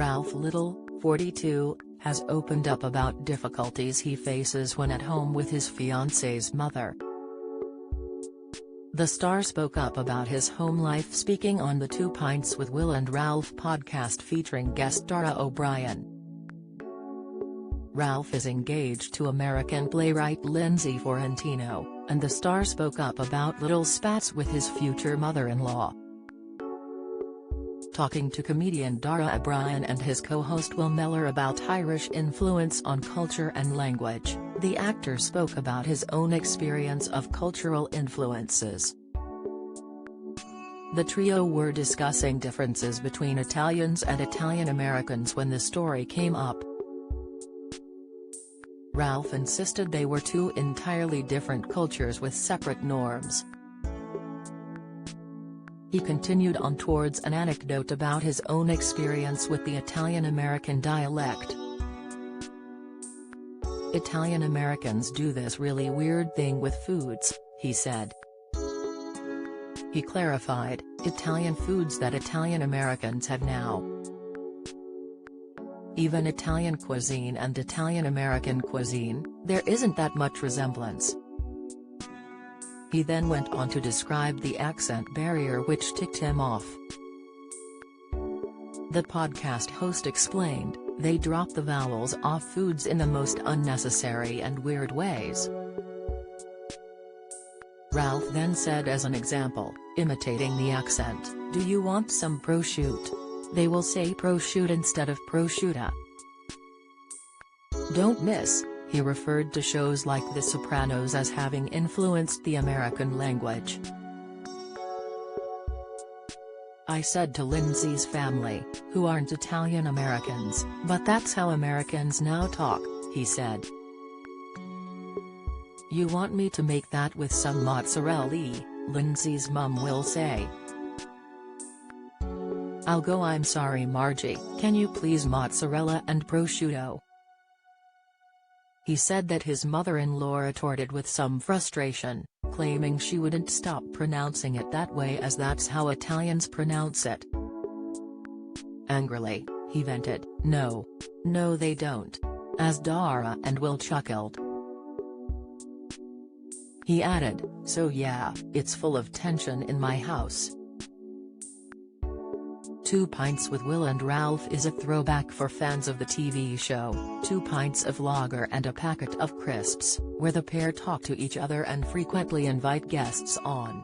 Ralf Little, 42, has opened up about difficulties he faces when at home with his fiancée's mother. The star spoke up about his home life speaking on the 2 Pints with Will and Ralf podcast featuring guest Dara O'Brien. Ralf is engaged to American playwright Lindsay Fiorentino, and the star spoke up about Little's spats with his future mother-in-law. Talking to comedian Dara O'Brien and his co-host Will Mellor about Irish influence on culture and language, the actor spoke about his own experience of cultural influences. The trio were discussing differences between Italians and Italian Americans when the story came up. Ralf insisted they were 2 entirely different cultures with separate norms. He continued on towards an anecdote about his own experience with the Italian-American dialect. Italian Americans do this really weird thing with foods, he said. He clarified, Italian foods that Italian Americans have now. Even Italian cuisine and Italian American cuisine, there isn't that much resemblance. He then went on to describe the accent barrier which ticked him off. The podcast host explained, they drop the vowels off foods in the most unnecessary and weird ways. Ralf then said as an example, imitating the accent, do you want some prosciutto? They will say prosciutto instead of prosciutta. Don't miss. He referred to shows like The Sopranos as having influenced the American language. I said to Lindsay's family, who aren't Italian Americans, but that's how Americans now talk, he said. You want me to make that with some mozzarella? Lindsay's mum will say. I'll go, I'm sorry Margie, can you please mozzarella and prosciutto? He said that his mother-in-law retorted with some frustration, claiming she wouldn't stop pronouncing it that way as that's how Italians pronounce it. Angrily, he vented, no they don't. As Dara and Will chuckled. He added, so yeah, it's full of tension in my house. 2 Pints with Will and Ralf is a throwback for fans of the TV show, 2 pints of lager and a packet of crisps, where the pair talk to each other and frequently invite guests on.